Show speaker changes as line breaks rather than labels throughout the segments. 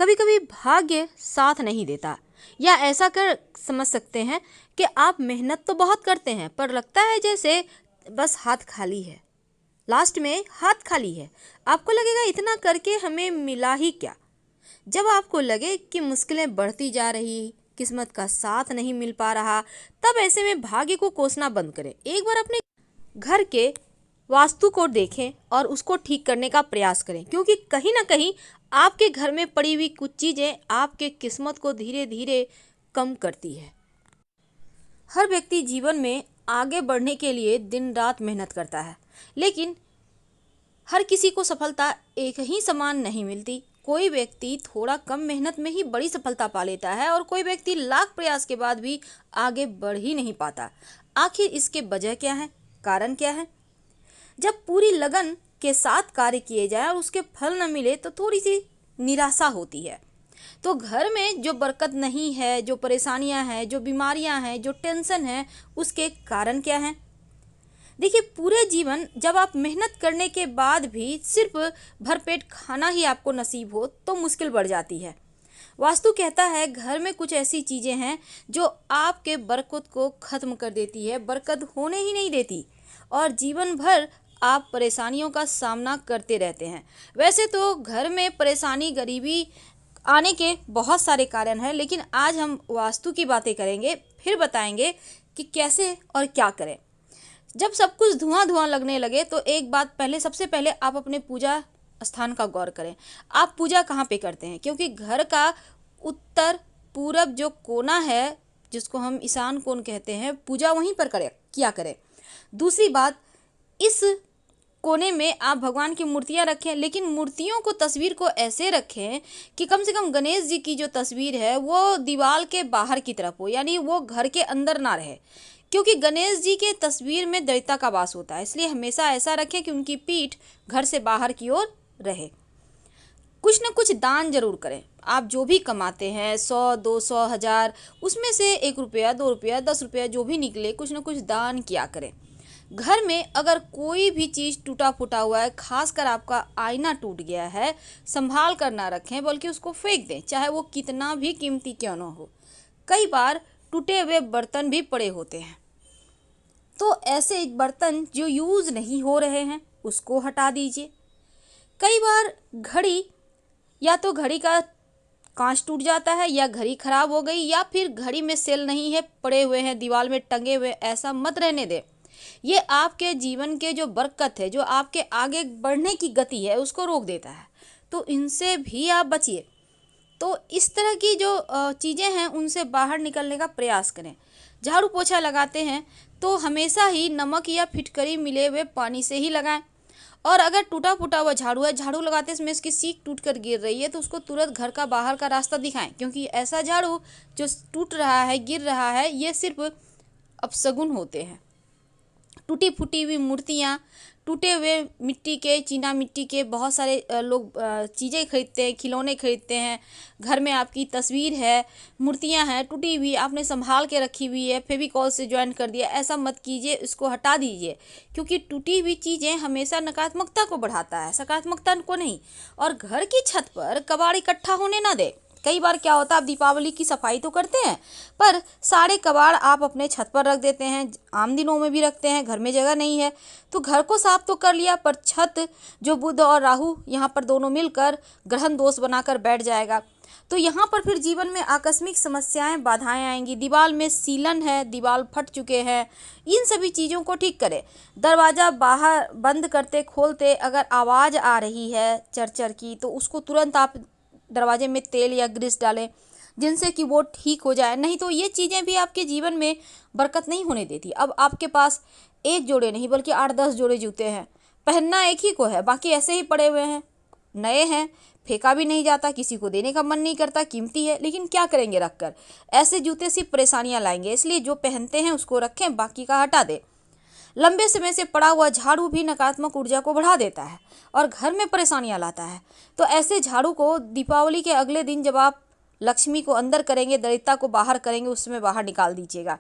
कभी कभी भाग्य साथ नहीं देता, या ऐसा कर समझ सकते हैं कि आप मेहनत तो बहुत करते हैं पर लगता है जैसे बस हाथ खाली है। लास्ट में हाथ खाली है। आपको लगेगा इतना करके हमें मिला ही क्या। जब आपको लगे कि मुश्किलें बढ़ती जा रही, किस्मत का साथ नहीं मिल पा रहा, तब ऐसे में भाग्य को कोसना बंद करें। एक बार अपने घर के वास्तु को देखें और उसको ठीक करने का प्रयास करें, क्योंकि कहीं ना कहीं आपके घर में पड़ी हुई कुछ चीज़ें आपके किस्मत को धीरे धीरे कम करती है। हर व्यक्ति जीवन में आगे बढ़ने के लिए दिन रात मेहनत करता है, लेकिन हर किसी को सफलता एक ही समान नहीं मिलती। कोई व्यक्ति थोड़ा कम मेहनत में ही बड़ी सफलता पा लेता है और कोई व्यक्ति लाख प्रयास के बाद भी आगे बढ़ ही नहीं पाता। आखिर इसके वजह क्या है, कारण क्या है? जब पूरी लगन के साथ कार्य किए जाए और उसके फल न मिले तो थोड़ी सी निराशा होती है। तो घर में जो बरकत नहीं है, जो परेशानियां हैं, जो बीमारियां हैं, जो टेंशन है, उसके कारण क्या हैं? देखिए, पूरे जीवन जब आप मेहनत करने के बाद भी सिर्फ भरपेट खाना ही आपको नसीब हो तो मुश्किल बढ़ जाती है। वास्तु कहता है घर में कुछ ऐसी चीज़ें हैं जो आपके बरकत को ख़त्म कर देती है, बरकत होने ही नहीं देती, और जीवन भर आप परेशानियों का सामना करते रहते हैं। वैसे तो घर में परेशानी, गरीबी आने के बहुत सारे कारण हैं, लेकिन आज हम वास्तु की बातें करेंगे, फिर बताएंगे कि कैसे और क्या करें। जब सब कुछ धुआं धुआं लगने लगे तो एक बात पहले, सबसे पहले आप अपने पूजा स्थान का गौर करें। आप पूजा कहाँ पे करते हैं? क्योंकि घर का उत्तर पूरब जो कोना है, जिसको हम ईशान कोण कहते हैं, पूजा वहीं पर करें, किया करें। दूसरी बात, इस कोने में आप भगवान की मूर्तियां रखें, लेकिन मूर्तियों को, तस्वीर को ऐसे रखें कि कम से कम गणेश जी की जो तस्वीर है वो दीवार के बाहर की तरफ हो, यानी वो घर के अंदर ना रहे, क्योंकि गणेश जी के तस्वीर में दैत्य का वास होता है। इसलिए हमेशा ऐसा रखें कि उनकी पीठ घर से बाहर की ओर रहे। कुछ न कुछ दान जरूर करें। आप जो भी कमाते हैं, 100, 200, 1000, उसमें से 1 रुपया, 2 रुपया, 10 रुपया जो भी निकले, कुछ न कुछ दान किया करें। घर में अगर कोई भी चीज़ टूटा फूटा हुआ है, खासकर आपका आईना टूट गया है, संभाल कर ना रखें, बल्कि उसको फेंक दें, चाहे वो कितना भी कीमती क्यों ना हो। कई बार टूटे हुए बर्तन भी पड़े होते हैं, तो ऐसे बर्तन जो यूज़ नहीं हो रहे हैं उसको हटा दीजिए। कई बार घड़ी, या तो घड़ी का कांच टूट जाता है, या घड़ी खराब हो गई, या फिर घड़ी में सेल नहीं है, पड़े हुए हैं दीवार में टंगे हुए, ऐसा मत रहने दें। ये आपके जीवन के जो बरकत है, जो आपके आगे बढ़ने की गति है, उसको रोक देता है, तो इनसे भी आप बचिए। तो इस तरह की जो चीज़ें हैं उनसे बाहर निकलने का प्रयास करें। झाड़ू पोछा लगाते हैं तो हमेशा ही नमक या फिटकरी मिले हुए पानी से ही लगाएं। और अगर टूटा फूटा हुआ झाड़ू है, झाड़ू लगाते समय इसकी सीख टूट कर गिर रही है, तो उसको तुरंत घर का बाहर का रास्ता दिखाएं, क्योंकि ऐसा झाड़ू जो टूट रहा है, गिर रहा है, ये सिर्फ अपशगुन होते हैं। टूटी फूटी हुई मूर्तियाँ, टूटे हुए मिट्टी के, चीना मिट्टी के बहुत सारे लोग चीज़ें खरीदते हैं, खिलौने खरीदते हैं। घर में आपकी तस्वीर है, मूर्तियाँ हैं टूटी हुई, आपने संभाल के रखी हुई है, फेविकॉल से ज्वाइन कर दिया, ऐसा मत कीजिए, इसको हटा दीजिए, क्योंकि टूटी हुई चीज़ें हमेशा नकारात्मकता को बढ़ाता है, सकारात्मकता को नहीं। और घर की छत पर कबाड़ इकट्ठा होने ना दे। कई बार क्या होता है, आप दीपावली की सफाई तो करते हैं, पर सारे कबाड़ आप अपने छत पर रख देते हैं, आम दिनों में भी रखते हैं, घर में जगह नहीं है तो घर को साफ तो कर लिया, पर छत जो बुध और राहु यहाँ पर दोनों मिलकर ग्रहण दोष बनाकर बैठ जाएगा, तो यहाँ पर फिर जीवन में आकस्मिक समस्याएं, बाधाएं आएंगी। दीवार में सीलन है, दीवार फट चुके हैं, इन सभी चीज़ों को ठीक करें। दरवाज़ा बाहर बंद करते खोलते अगर आवाज़ आ रही है चरचर की, तो उसको तुरंत आप दरवाजे में तेल या ग्रीस डालें, जिनसे कि वो ठीक हो जाए। नहीं तो ये चीज़ें भी आपके जीवन में बरकत नहीं होने देती। अब आपके पास एक जोड़े नहीं बल्कि 8-10 जोड़े जूते हैं, पहनना एक ही को है, बाकी ऐसे ही पड़े हुए हैं, नए हैं, फेंका भी नहीं जाता, किसी को देने का मन नहीं करता, कीमती है, लेकिन क्या करेंगे रख कर। ऐसे जूते सिर्फ परेशानियां लाएंगे, इसलिए जो पहनते हैं उसको रखें, बाकी का हटा दें। लंबे समय से पड़ा हुआ झाड़ू भी नकारात्मक ऊर्जा को बढ़ा देता है और घर में परेशानियां लाता है। तो ऐसे झाड़ू को दीपावली के अगले दिन, जब आप लक्ष्मी को अंदर करेंगे, दरिद्रता को बाहर करेंगे, उसमें बाहर निकाल दीजिएगा।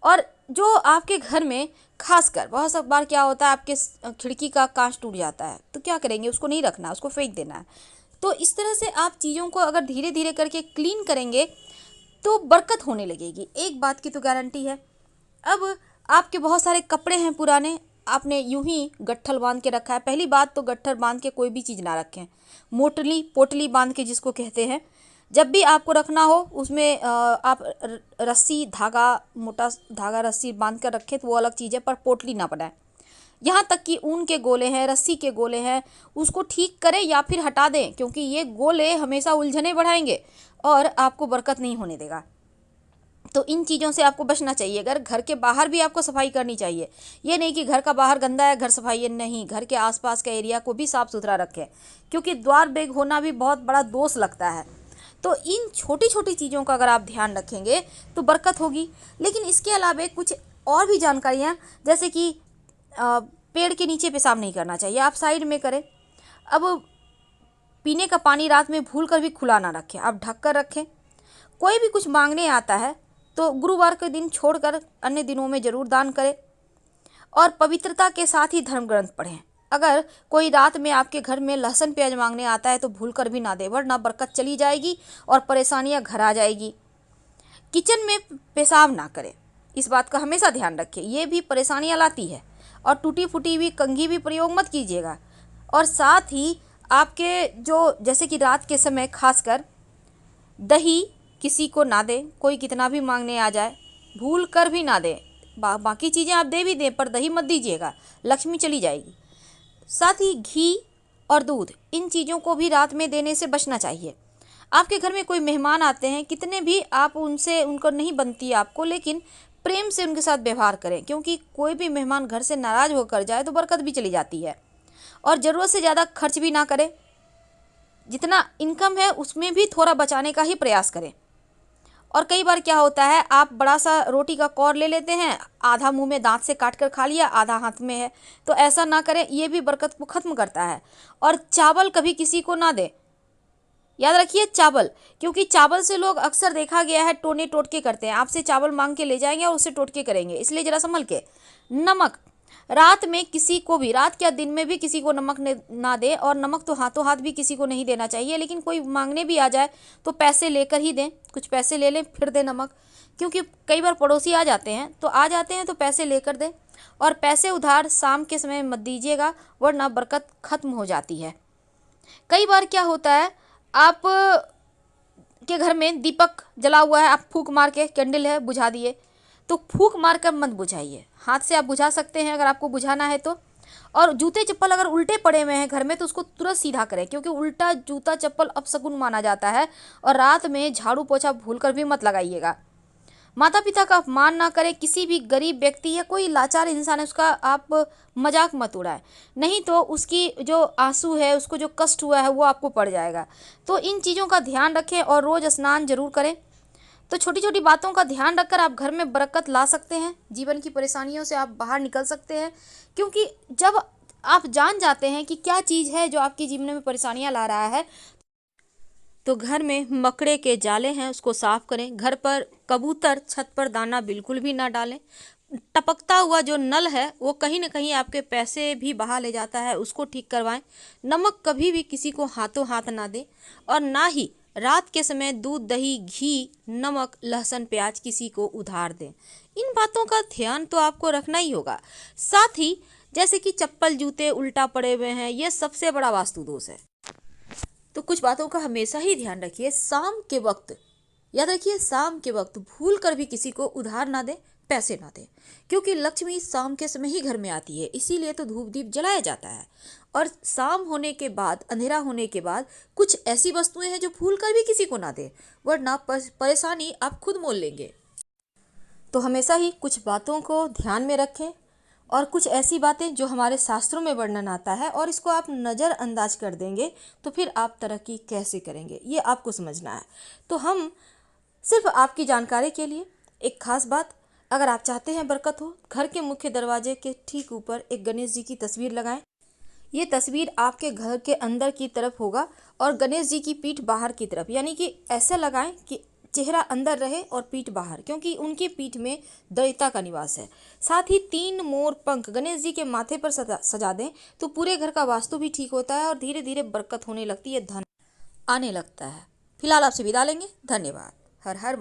और जो आपके घर में खासकर बहुत सब बार क्या होता है, आपके खिड़की का कांच टूट जाता है, तो क्या करेंगे, उसको नहीं रखना, उसको फेंक देना है। तो इस तरह से आप चीज़ों को अगर धीरे धीरे करके क्लीन करेंगे तो बरकत होने लगेगी। एक बात की तो गारंटी है। अब आपके बहुत सारे कपड़े हैं पुराने, आपने यूं ही गट्ठल बांध के रखा है। पहली बात तो गट्ठल बांध के कोई भी चीज़ ना रखें, मोटली पोटली बांध के जिसको कहते हैं। जब भी आपको रखना हो उसमें आप रस्सी धागा, मोटा धागा रस्सी बांध कर रखें तो वो अलग चीज़ है, पर पोटली ना बनाएं। यहाँ तक कि ऊन के गोले हैं, रस्सी के गोले हैं, उसको ठीक करें या फिर हटा दें, क्योंकि ये गोले हमेशा उलझने बढ़ाएंगे और आपको बरकत नहीं होने देगा। तो इन चीज़ों से आपको बचना चाहिए। अगर घर के बाहर भी आपको सफाई करनी चाहिए, ये नहीं कि घर का बाहर गंदा है घर सफाई है, नहीं, घर के आसपास का एरिया को भी साफ सुथरा रखें, क्योंकि द्वार बेग होना भी बहुत बड़ा दोष लगता है। तो इन छोटी छोटी चीज़ों का अगर आप ध्यान रखेंगे तो बरकत होगी। लेकिन इसके अलावा कुछ और भी जानकारियाँ, जैसे कि पेड़ के नीचे पेशाब नहीं करना चाहिए, आप साइड में करें। अब पीने का पानी रात में भूल कर भी खुला ना रखें, आप ढक कर रखें। कोई भी कुछ मांगने आता है तो गुरुवार के दिन छोड़कर अन्य दिनों में जरूर दान करें। और पवित्रता के साथ ही धर्म ग्रंथ पढ़ें। अगर कोई रात में आपके घर में लहसुन प्याज मांगने आता है तो भूल कर भी ना दे, वरना बरकत चली जाएगी और परेशानियां घर आ जाएगी। किचन में पेशाब ना करें, इस बात का हमेशा ध्यान रखें, ये भी परेशानियां लाती है। और टूटी फूटी हुई कंघी भी प्रयोग मत कीजिएगा। और साथ ही आपके जो, जैसे कि रात के समय खासकर दही किसी को ना दें, कोई कितना भी मांगने आ जाए भूल कर भी ना दें। बाकी चीज़ें आप दे भी दें पर दही मत दीजिएगा, लक्ष्मी चली जाएगी। साथ ही घी और दूध, इन चीज़ों को भी रात में देने से बचना चाहिए। आपके घर में कोई मेहमान आते हैं, कितने भी आप उनसे, उनको नहीं बनती आपको, लेकिन प्रेम से उनके साथ व्यवहार करें, क्योंकि कोई भी मेहमान घर से नाराज होकर जाए तो बरकत भी चली जाती है। और ज़रूरत से ज़्यादा खर्च भी ना करें, जितना इनकम है उसमें भी थोड़ा बचाने का ही प्रयास करें। और कई बार क्या होता है, आप बड़ा सा रोटी का कौर ले लेते हैं, आधा मुंह में दांत से काट कर खा लिया, आधा हाथ में है, तो ऐसा ना करें, ये भी बरकत को ख़त्म करता है। और चावल कभी किसी को ना दें, याद रखिए चावल, क्योंकि चावल से लोग अक्सर देखा गया है टोने टोटके करते हैं, आपसे चावल मांग के ले जाएंगे और उससे टोटके करेंगे, इसलिए ज़रा संभल के। नमक, रात में किसी को भी, रात या दिन में भी किसी को नमक ना दे, और नमक तो हाथों हाथ भी किसी को नहीं देना चाहिए, लेकिन कोई मांगने भी आ जाए तो पैसे लेकर ही दें, कुछ पैसे ले लें फिर दें नमक, क्योंकि कई बार पड़ोसी आ जाते हैं तो पैसे लेकर दें। और पैसे उधार शाम के समय मत दीजिएगा, वरना बरकत खत्म हो जाती है। कई बार क्या होता है, आप के घर में दीपक जला हुआ है, आप फूंक मार के, कैंडल है बुझा दिए, तो फूंक मार कर मत बुझाइए, हाथ से आप बुझा सकते हैं अगर आपको बुझाना है तो। और जूते चप्पल अगर उल्टे पड़े हुए हैं घर में तो उसको तुरंत सीधा करें, क्योंकि उल्टा जूता चप्पल अपशकुन माना जाता है। और रात में झाड़ू पोछा भूल कर भी मत लगाइएगा। माता पिता का अपमान ना करें, किसी भी गरीब व्यक्ति या कोई लाचार इंसान है उसका आप मजाक मत उड़ाएं, नहीं तो उसकी जो आंसू है, उसको जो कष्ट हुआ है वो आपको पड़ जाएगा। तो इन चीज़ों का ध्यान रखें और रोज़ स्नान जरूर करें। तो छोटी छोटी बातों का ध्यान रखकर आप घर में बरकत ला सकते हैं, जीवन की परेशानियों से आप बाहर निकल सकते हैं। क्योंकि जब आप जान जाते हैं कि क्या चीज़ है जो आपके जीवन में परेशानियां ला रहा है, तो घर में मकड़े के जाले हैं उसको साफ करें। घर पर कबूतर छत पर दाना बिल्कुल भी ना डालें। टपकता हुआ जो नल है वो कहीं ना कहीं आपके पैसे भी बहा ले जाता है, उसको ठीक करवाएं। नमक कभी भी किसी को हाथों हाथ ना दें, और ना ही रात के समय दूध दही घी नमक लहसुन प्याज किसी को उधार दें। इन बातों का ध्यान तो आपको रखना ही होगा। साथ ही जैसे कि चप्पल जूते उल्टा पड़े हुए हैं, ये सबसे बड़ा वास्तु दोष है, तो कुछ बातों का हमेशा ही ध्यान रखिए। शाम के वक्त, याद रखिए, शाम के वक्त भूल कर भी किसी को उधार ना दें, पैसे ना दें, क्योंकि लक्ष्मी शाम के समय ही घर में आती है, इसीलिए तो धूप दीप जलाया जाता है। और शाम होने के बाद, अंधेरा होने के बाद कुछ ऐसी वस्तुएं हैं जो भूल कर भी किसी को ना दें, वरना परेशानी आप खुद मोल लेंगे। तो हमेशा ही कुछ बातों को ध्यान में रखें, और कुछ ऐसी बातें जो हमारे शास्त्रों में वर्णन आता है और इसको आप नज़रअंदाज कर देंगे तो फिर आप तरक्की कैसे करेंगे, ये आपको समझना है। तो हम सिर्फ आपकी जानकारी के लिए एक खास बात, अगर आप चाहते हैं बरकत हो, घर के मुख्य दरवाजे के ठीक ऊपर एक गणेश जी की तस्वीर लगाएं। ये तस्वीर आपके घर के अंदर की तरफ होगा और गणेश जी की पीठ बाहर की तरफ, यानी कि ऐसे लगाएं कि चेहरा अंदर रहे और पीठ बाहर, क्योंकि उनकी पीठ में दैवता का निवास है। साथ ही 3 मोर पंख गणेश जी के माथे पर सजा दें तो पूरे घर का वास्तु भी ठीक होता है और धीरे धीरे बरकत होने लगती है, धन। आने लगता है। फिलहाल आपसे विदा लेंगे। धन्यवाद। हर हर